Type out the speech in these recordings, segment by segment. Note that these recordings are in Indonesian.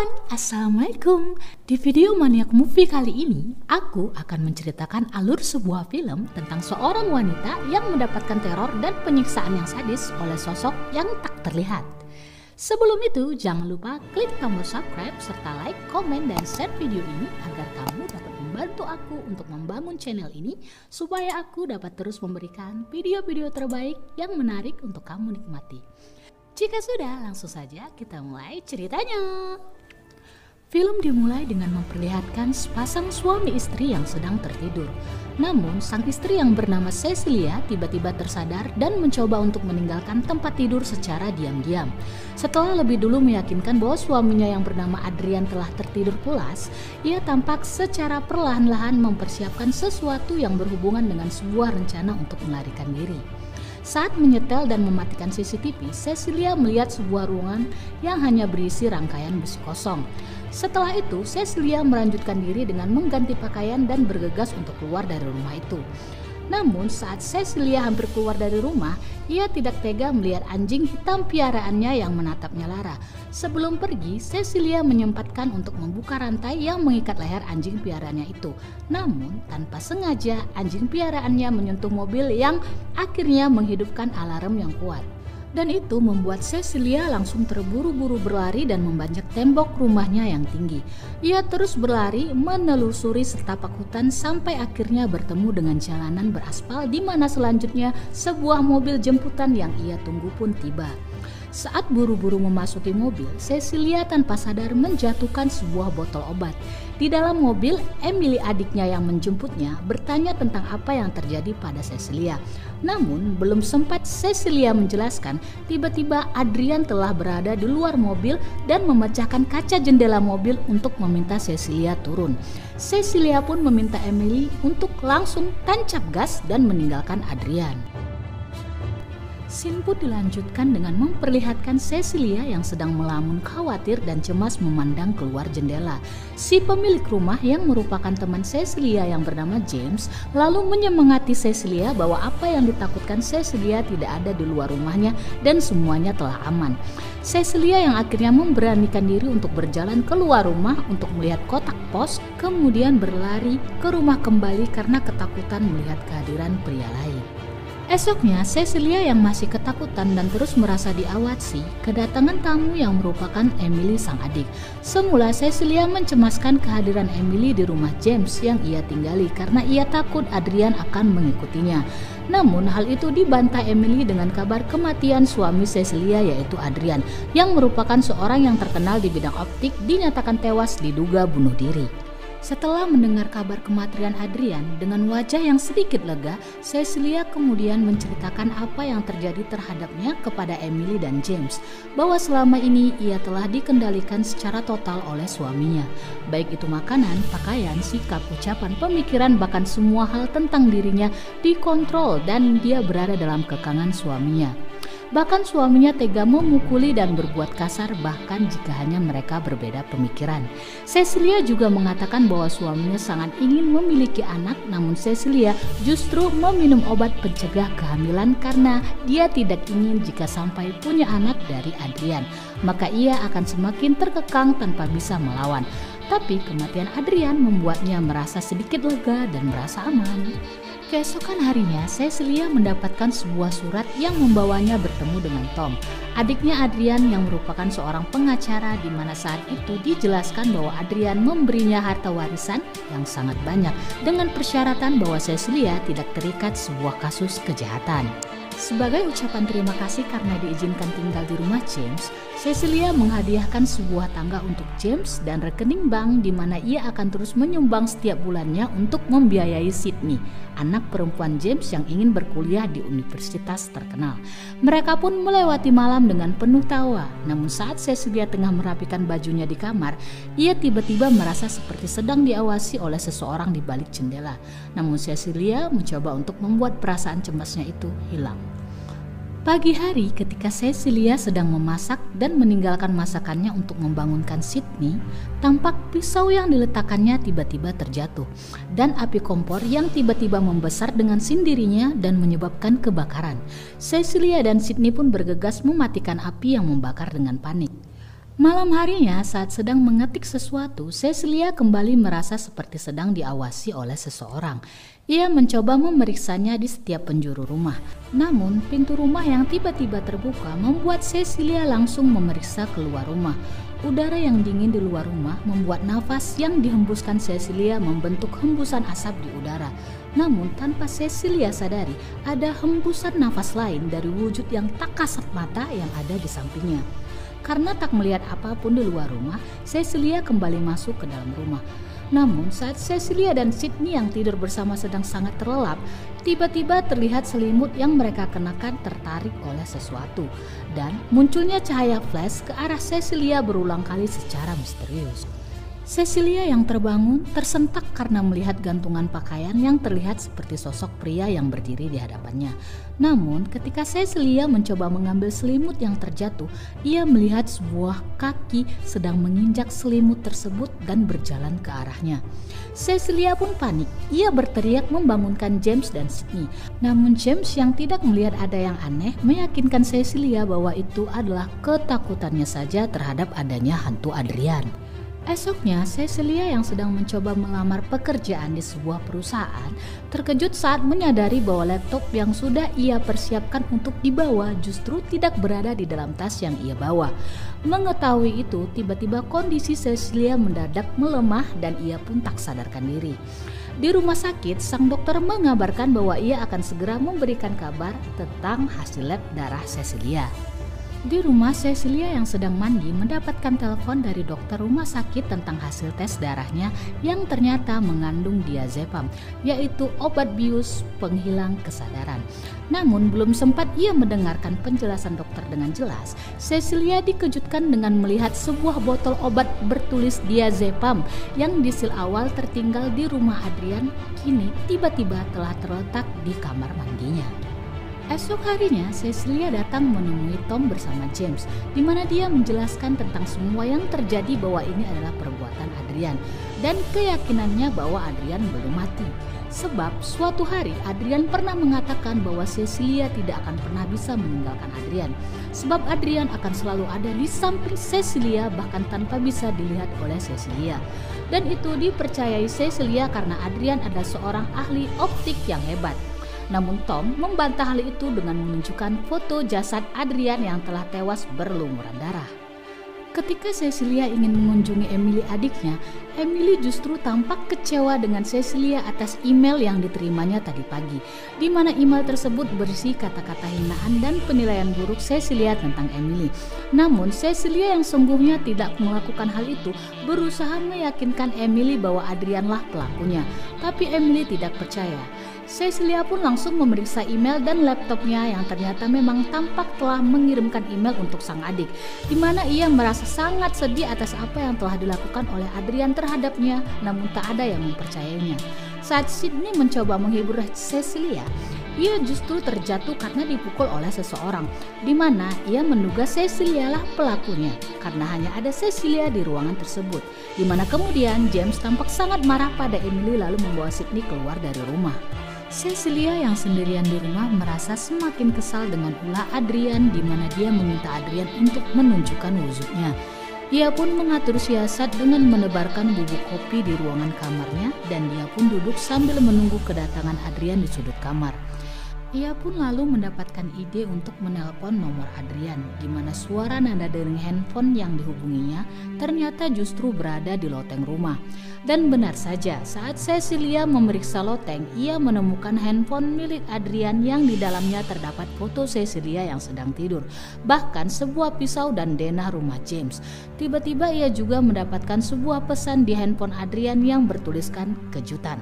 everyone, Assalamualaikum. Di video Maniak Movie kali ini, aku akan menceritakan alur sebuah film tentang seorang wanita yang mendapatkan teror dan penyiksaan yang sadis oleh sosok yang tak terlihat. Sebelum itu, jangan lupa klik tombol subscribe serta like, komen, dan share video ini agar kamu dapat membantu aku untuk membangun channel ini supaya aku dapat terus memberikan video-video terbaik yang menarik untuk kamu nikmati. Jika sudah, langsung saja kita mulai ceritanya. Film dimulai dengan memperlihatkan sepasang suami istri yang sedang tertidur. Namun, sang istri yang bernama Cecilia tiba-tiba tersadar dan mencoba untuk meninggalkan tempat tidur secara diam-diam. Setelah lebih dulu meyakinkan bahwa suaminya yang bernama Adrian telah tertidur pulas, ia tampak secara perlahan-lahan mempersiapkan sesuatu yang berhubungan dengan sebuah rencana untuk melarikan diri. Saat menyetel dan mematikan CCTV, Cecilia melihat sebuah ruangan yang hanya berisi rangkaian besi kosong. Setelah itu, Cecilia melanjutkan diri dengan mengganti pakaian dan bergegas untuk keluar dari rumah itu. Namun saat Cecilia hampir keluar dari rumah, ia tidak tega melihat anjing hitam piaraannya yang menatapnya lara. Sebelum pergi, Cecilia menyempatkan untuk membuka rantai yang mengikat leher anjing piaraannya itu. Namun tanpa sengaja, anjing piaraannya menyentuh mobil yang akhirnya menghidupkan alarm yang kuat. Dan itu membuat Cecilia langsung terburu-buru berlari dan membanjak tembok rumahnya yang tinggi. Ia terus berlari menelusuri setapak hutan sampai akhirnya bertemu dengan jalanan beraspal di mana selanjutnya sebuah mobil jemputan yang ia tunggu pun tiba. Saat buru-buru memasuki mobil, Cecilia tanpa sadar menjatuhkan sebuah botol obat. Di dalam mobil, Emily adiknya yang menjemputnya bertanya tentang apa yang terjadi pada Cecilia. Namun, belum sempat Cecilia menjelaskan, tiba-tiba Adrian telah berada di luar mobil dan memecahkan kaca jendela mobil untuk meminta Cecilia turun. Cecilia pun meminta Emily untuk langsung tancap gas dan meninggalkan Adrian. Scene pun dilanjutkan dengan memperlihatkan Cecilia yang sedang melamun khawatir dan cemas memandang keluar jendela. Si pemilik rumah yang merupakan teman Cecilia yang bernama James lalu menyemangati Cecilia bahwa apa yang ditakutkan Cecilia tidak ada di luar rumahnya dan semuanya telah aman. Cecilia yang akhirnya memberanikan diri untuk berjalan keluar rumah untuk melihat kotak pos, kemudian berlari ke rumah kembali karena ketakutan melihat kehadiran pria lain. Esoknya, Cecilia yang masih ketakutan dan terus merasa diawasi, kedatangan tamu yang merupakan Emily sang adik. Semula Cecilia mencemaskan kehadiran Emily di rumah James yang ia tinggali karena ia takut Adrian akan mengikutinya. Namun hal itu dibantah Emily dengan kabar kematian suami Cecilia yaitu Adrian, yang merupakan seorang yang terkenal di bidang optik dinyatakan tewas diduga bunuh diri. Setelah mendengar kabar kematian Adrian, dengan wajah yang sedikit lega, Cecilia kemudian menceritakan apa yang terjadi terhadapnya kepada Emily dan James, bahwa selama ini ia telah dikendalikan secara total oleh suaminya. Baik itu makanan, pakaian, sikap, ucapan, pemikiran, bahkan semua hal tentang dirinya dikontrol dan dia berada dalam kekangan suaminya. Bahkan suaminya tega memukuli dan berbuat kasar bahkan jika hanya mereka berbeda pemikiran. Cecilia juga mengatakan bahwa suaminya sangat ingin memiliki anak, namun Cecilia justru meminum obat pencegah kehamilan karena dia tidak ingin jika sampai punya anak dari Adrian, maka ia akan semakin terkekang tanpa bisa melawan. Tapi kematian Adrian membuatnya merasa sedikit lega dan merasa aman. Keesokan harinya, Cecilia mendapatkan sebuah surat yang membawanya bertemu dengan Tom, adiknya Adrian yang merupakan seorang pengacara, di mana saat itu dijelaskan bahwa Adrian memberinya harta warisan yang sangat banyak dengan persyaratan bahwa Cecilia tidak terikat sebuah kasus kejahatan. Sebagai ucapan terima kasih karena diizinkan tinggal di rumah James, Cecilia menghadiahkan sebuah tangga untuk James dan rekening bank di mana ia akan terus menyumbang setiap bulannya untuk membiayai Sydney, anak perempuan James yang ingin berkuliah di universitas terkenal. Mereka pun melewati malam dengan penuh tawa. Namun saat Cecilia tengah merapikan bajunya di kamar, ia tiba-tiba merasa seperti sedang diawasi oleh seseorang di balik jendela. Namun Cecilia mencoba untuk membuat perasaan cemasnya itu hilang. Pagi hari ketika Cecilia sedang memasak dan meninggalkan masakannya untuk membangunkan Sydney, tampak pisau yang diletakkannya tiba-tiba terjatuh dan api kompor yang tiba-tiba membesar dengan sendirinya dan menyebabkan kebakaran. Cecilia dan Sydney pun bergegas mematikan api yang membakar dengan panik. Malam harinya saat sedang mengetik sesuatu, Cecilia kembali merasa seperti sedang diawasi oleh seseorang. Ia mencoba memeriksanya di setiap penjuru rumah. Namun, pintu rumah yang tiba-tiba terbuka membuat Cecilia langsung memeriksa keluar rumah. Udara yang dingin di luar rumah membuat nafas yang dihembuskan Cecilia membentuk hembusan asap di udara. Namun, tanpa Cecilia sadari, ada hembusan nafas lain dari wujud yang tak kasat mata yang ada di sampingnya. Karena tak melihat apapun di luar rumah, Cecilia kembali masuk ke dalam rumah. Namun saat Cecilia dan Sydney yang tidur bersama sedang sangat terlelap, tiba-tiba terlihat selimut yang mereka kenakan tertarik oleh sesuatu. Dan munculnya cahaya flash ke arah Cecilia berulang kali secara misterius. Cecilia yang terbangun tersentak karena melihat gantungan pakaian yang terlihat seperti sosok pria yang berdiri di hadapannya. Namun ketika Cecilia mencoba mengambil selimut yang terjatuh, ia melihat sebuah kaki sedang menginjak selimut tersebut dan berjalan ke arahnya. Cecilia pun panik. Ia berteriak membangunkan James dan Sydney. Namun James yang tidak melihat ada yang aneh meyakinkan Cecilia bahwa itu adalah ketakutannya saja terhadap adanya hantu Adrian. Esoknya, Cecilia yang sedang mencoba melamar pekerjaan di sebuah perusahaan terkejut saat menyadari bahwa laptop yang sudah ia persiapkan untuk dibawa justru tidak berada di dalam tas yang ia bawa. Mengetahui itu, tiba-tiba kondisi Cecilia mendadak melemah dan ia pun tak sadarkan diri. Di rumah sakit, sang dokter mengabarkan bahwa ia akan segera memberikan kabar tentang hasil lab darah Cecilia. Di rumah, Cecilia yang sedang mandi mendapatkan telepon dari dokter rumah sakit tentang hasil tes darahnya yang ternyata mengandung diazepam, yaitu obat bius penghilang kesadaran. Namun belum sempat ia mendengarkan penjelasan dokter dengan jelas, Cecilia dikejutkan dengan melihat sebuah botol obat bertulis diazepam yang di sil awal tertinggal di rumah Adrian, kini tiba-tiba telah terletak di kamar mandinya. Esok harinya, Cecilia datang menemui Tom bersama James, di mana dia menjelaskan tentang semua yang terjadi bahwa ini adalah perbuatan Adrian dan keyakinannya bahwa Adrian belum mati. Sebab suatu hari Adrian pernah mengatakan bahwa Cecilia tidak akan pernah bisa meninggalkan Adrian. Sebab Adrian akan selalu ada di samping Cecilia bahkan tanpa bisa dilihat oleh Cecilia. Dan itu dipercayai Cecilia karena Adrian adalah seorang ahli optik yang hebat. Namun Tom membantah hal itu dengan menunjukkan foto jasad Adrian yang telah tewas berlumuran darah. Ketika Cecilia ingin mengunjungi Emily adiknya, Emily justru tampak kecewa dengan Cecilia atas email yang diterimanya tadi pagi, di mana email tersebut berisi kata-kata hinaan dan penilaian buruk Cecilia tentang Emily. Namun Cecilia yang sungguhnya tidak melakukan hal itu berusaha meyakinkan Emily bahwa Adrianlah pelakunya, tapi Emily tidak percaya. Cecilia pun langsung memeriksa email dan laptopnya yang ternyata memang tampak telah mengirimkan email untuk sang adik, di mana ia merasa sangat sedih atas apa yang telah dilakukan oleh Adrian terhadapnya, namun tak ada yang mempercayainya. Saat Sydney mencoba menghibur Cecilia, ia justru terjatuh karena dipukul oleh seseorang, di mana ia menduga Cecilia lah pelakunya karena hanya ada Cecilia di ruangan tersebut, di mana kemudian James tampak sangat marah pada Emily lalu membawa Sydney keluar dari rumah. Cecilia yang sendirian di rumah merasa semakin kesal dengan ulah Adrian, di mana dia meminta Adrian untuk menunjukkan wujudnya. Ia pun mengatur siasat dengan menebarkan bubuk kopi di ruangan kamarnya dan dia pun duduk sambil menunggu kedatangan Adrian di sudut kamar. Ia pun lalu mendapatkan ide untuk menelpon nomor Adrian, di mana suara nada dering handphone yang dihubunginya ternyata justru berada di loteng rumah. Dan benar saja, saat Cecilia memeriksa loteng, ia menemukan handphone milik Adrian yang di dalamnya terdapat foto Cecilia yang sedang tidur, bahkan sebuah pisau dan denah rumah James. Tiba-tiba ia juga mendapatkan sebuah pesan di handphone Adrian yang bertuliskan kejutan.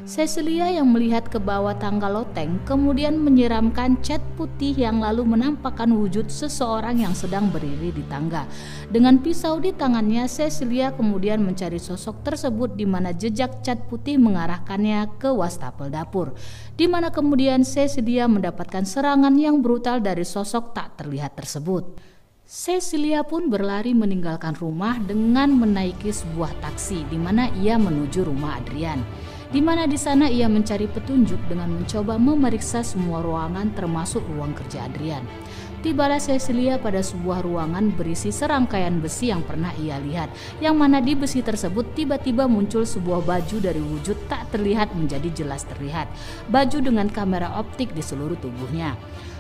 Cecilia yang melihat ke bawah tangga loteng kemudian menyiramkan cat putih yang lalu menampakkan wujud seseorang yang sedang berdiri di tangga. Dengan pisau di tangannya, Cecilia kemudian mencari sosok tersebut di mana jejak cat putih mengarahkannya ke wastafel dapur, di mana kemudian Cecilia mendapatkan serangan yang brutal dari sosok tak terlihat tersebut. Cecilia pun berlari meninggalkan rumah dengan menaiki sebuah taksi di mana ia menuju rumah Adrian. Di mana di sana ia mencari petunjuk dengan mencoba memeriksa semua ruangan termasuk ruang kerja Adrian. Tibalah Cecilia pada sebuah ruangan berisi serangkaian besi yang pernah ia lihat, yang mana di besi tersebut tiba-tiba muncul sebuah baju dari wujud tak terlihat menjadi jelas terlihat, baju dengan kamera optik di seluruh tubuhnya.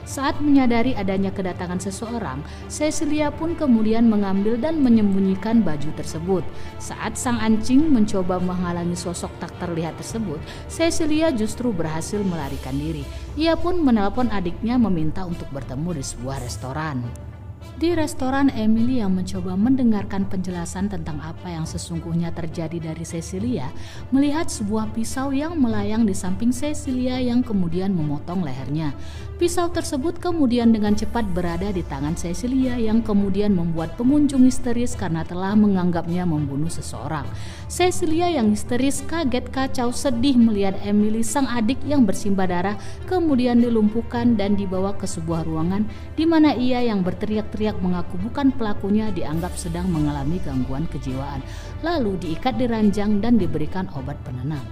Saat menyadari adanya kedatangan seseorang, Cecilia pun kemudian mengambil dan menyembunyikan baju tersebut. Saat sang anjing mencoba menghalangi sosok tak terlihat tersebut, Cecilia justru berhasil melarikan diri. Ia pun menelpon adiknya meminta untuk bertemu di sebuah restoran. Di restoran, Emily yang mencoba mendengarkan penjelasan tentang apa yang sesungguhnya terjadi dari Cecilia, melihat sebuah pisau yang melayang di samping Cecilia yang kemudian memotong lehernya. Pisau tersebut kemudian dengan cepat berada di tangan Cecilia yang kemudian membuat pengunjung histeris karena telah menganggapnya membunuh seseorang. Cecilia yang histeris, kaget, kacau, sedih melihat Emily, sang adik yang bersimbah darah, kemudian dilumpuhkan dan dibawa ke sebuah ruangan di mana ia yang berteriak-teriak mengaku bukan pelakunya dianggap sedang mengalami gangguan kejiwaan, lalu diikat di ranjang dan diberikan obat penenang.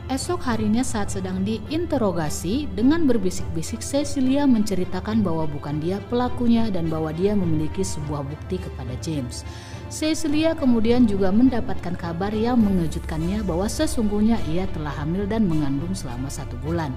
Esok harinya saat sedang diinterogasi, dengan berbisik-bisik Cecilia menceritakan bahwa bukan dia pelakunya dan bahwa dia memiliki sebuah bukti kepada James. Cecilia kemudian juga mendapatkan kabar yang mengejutkannya bahwa sesungguhnya ia telah hamil dan mengandung selama 1 bulan.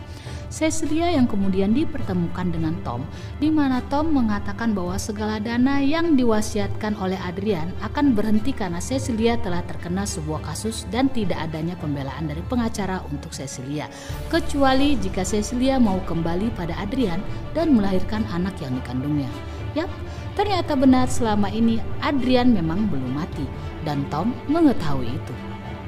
Cecilia yang kemudian dipertemukan dengan Tom, di mana Tom mengatakan bahwa segala dana yang diwasiatkan oleh Adrian akan berhenti karena Cecilia telah terkena sebuah kasus dan tidak adanya pembelaan dari pengacara untuk Cecilia, kecuali jika Cecilia mau kembali pada Adrian dan melahirkan anak yang dikandungnya. Yap, ternyata benar selama ini Adrian memang belum mati dan Tom mengetahui itu.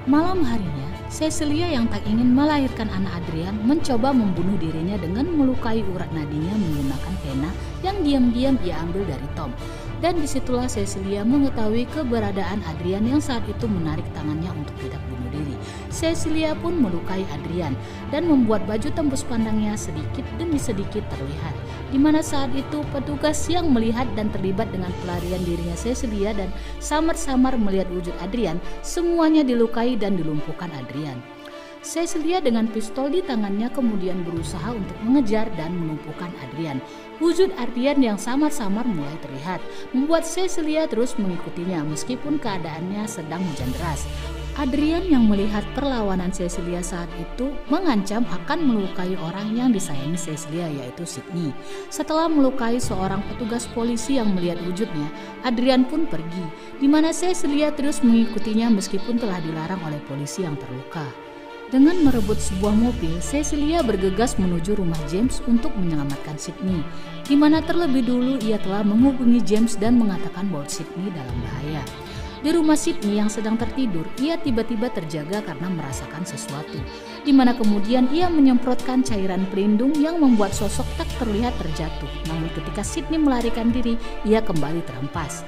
Malam harinya, Cecilia yang tak ingin melahirkan anak Adrian mencoba membunuh dirinya dengan melukai urat nadinya menggunakan pena yang diam-diam ia ambil dari Tom. Dan disitulah Cecilia mengetahui keberadaan Adrian yang saat itu menarik tangannya untuk tidak bunuh diri. Cecilia pun melukai Adrian dan membuat baju tembus pandangnya sedikit demi sedikit terlihat. Di mana saat itu petugas yang melihat dan terlibat dengan pelarian dirinya Cecilia dan samar-samar melihat wujud Adrian, semuanya dilukai dan dilumpuhkan Adrian. Cecilia dengan pistol di tangannya kemudian berusaha untuk mengejar dan melumpuhkan Adrian. Wujud Adrian yang samar-samar mulai terlihat, membuat Cecilia terus mengikutinya meskipun keadaannya sedang hujan deras. Adrian yang melihat perlawanan Cecilia saat itu mengancam akan melukai orang yang disayangi Cecilia, yaitu Sydney. Setelah melukai seorang petugas polisi yang melihat wujudnya, Adrian pun pergi, di mana Cecilia terus mengikutinya meskipun telah dilarang oleh polisi yang terluka. Dengan merebut sebuah mobil, Cecilia bergegas menuju rumah James untuk menyelamatkan Sydney, di mana terlebih dulu ia telah menghubungi James dan mengatakan bahwa Sydney dalam bahaya. Di rumah Sydney yang sedang tertidur, ia tiba-tiba terjaga karena merasakan sesuatu, di mana kemudian ia menyemprotkan cairan pelindung yang membuat sosok tak terlihat terjatuh. Namun ketika Sydney melarikan diri, ia kembali terhempas.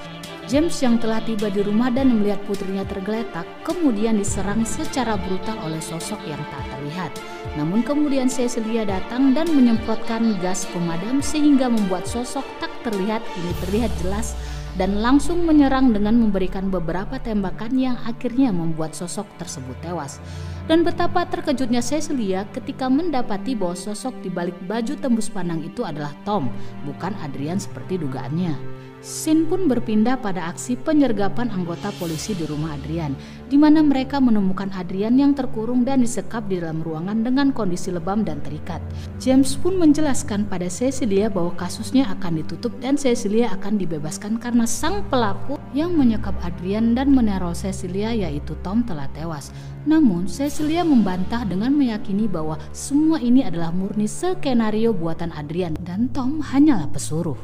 James yang telah tiba di rumah dan melihat putrinya tergeletak, kemudian diserang secara brutal oleh sosok yang tak terlihat. Namun kemudian Cecilia datang dan menyemprotkan gas pemadam sehingga membuat sosok tak terlihat ini terlihat jelas dan langsung menyerang dengan memberikan beberapa tembakan yang akhirnya membuat sosok tersebut tewas. Dan betapa terkejutnya Cecilia ketika mendapati bahwa sosok di balik baju tembus pandang itu adalah Tom, bukan Adrian seperti dugaannya. Scene pun berpindah pada aksi penyergapan anggota polisi di rumah Adrian, di mana mereka menemukan Adrian yang terkurung dan disekap di dalam ruangan dengan kondisi lebam dan terikat. James pun menjelaskan pada Cecilia bahwa kasusnya akan ditutup dan Cecilia akan dibebaskan karena sang pelaku yang menyekap Adrian dan meneror Cecilia, yaitu Tom, telah tewas. Namun Cecilia membantah dengan meyakini bahwa semua ini adalah murni skenario buatan Adrian dan Tom hanyalah pesuruh.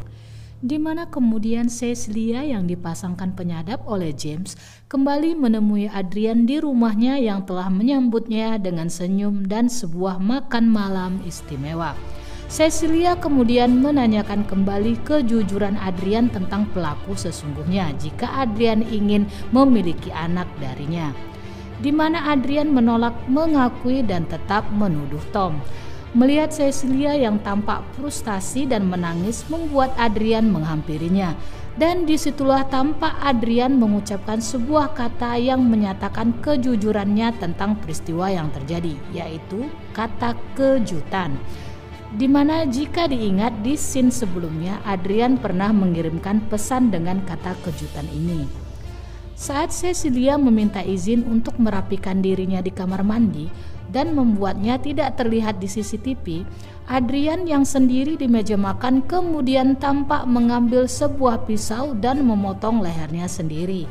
Di mana kemudian Cecilia yang dipasangkan penyadap oleh James kembali menemui Adrian di rumahnya yang telah menyambutnya dengan senyum dan sebuah makan malam istimewa. Cecilia kemudian menanyakan kembali kejujuran Adrian tentang pelaku sesungguhnya jika Adrian ingin memiliki anak darinya, di mana Adrian menolak mengakui dan tetap menuduh Tom. Melihat Cecilia yang tampak frustasi dan menangis membuat Adrian menghampirinya. Dan disitulah tampak Adrian mengucapkan sebuah kata yang menyatakan kejujurannya tentang peristiwa yang terjadi, yaitu kata kejutan. Dimana jika diingat di scene sebelumnya, Adrian pernah mengirimkan pesan dengan kata kejutan ini. Saat Cecilia meminta izin untuk merapikan dirinya di kamar mandi dan membuatnya tidak terlihat di CCTV, Adrian yang sendiri di meja makan kemudian tampak mengambil sebuah pisau dan memotong lehernya sendiri.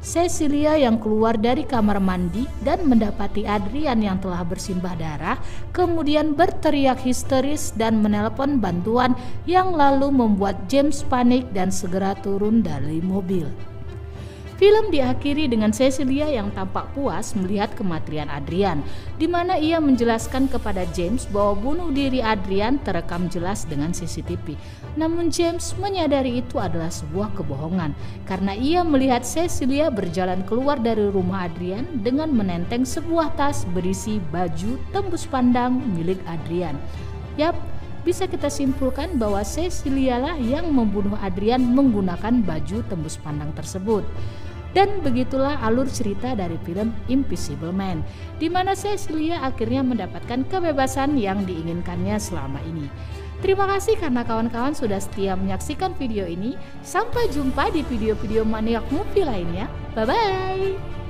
Cecilia yang keluar dari kamar mandi dan mendapati Adrian yang telah bersimbah darah, kemudian berteriak histeris dan menelpon bantuan yang lalu membuat James panik dan segera turun dari mobil. Film diakhiri dengan Cecilia yang tampak puas melihat kematian Adrian, di mana ia menjelaskan kepada James bahwa bunuh diri Adrian terekam jelas dengan CCTV. Namun James menyadari itu adalah sebuah kebohongan, karena ia melihat Cecilia berjalan keluar dari rumah Adrian dengan menenteng sebuah tas berisi baju tembus pandang milik Adrian. Yap, bisa kita simpulkan bahwa Cecilia lah yang membunuh Adrian menggunakan baju tembus pandang tersebut. Dan begitulah alur cerita dari film Invisible Man, di mana Cecilia akhirnya mendapatkan kebebasan yang diinginkannya selama ini. Terima kasih karena kawan-kawan sudah setia menyaksikan video ini. Sampai jumpa di video-video Maniak Movie lainnya. Bye-bye.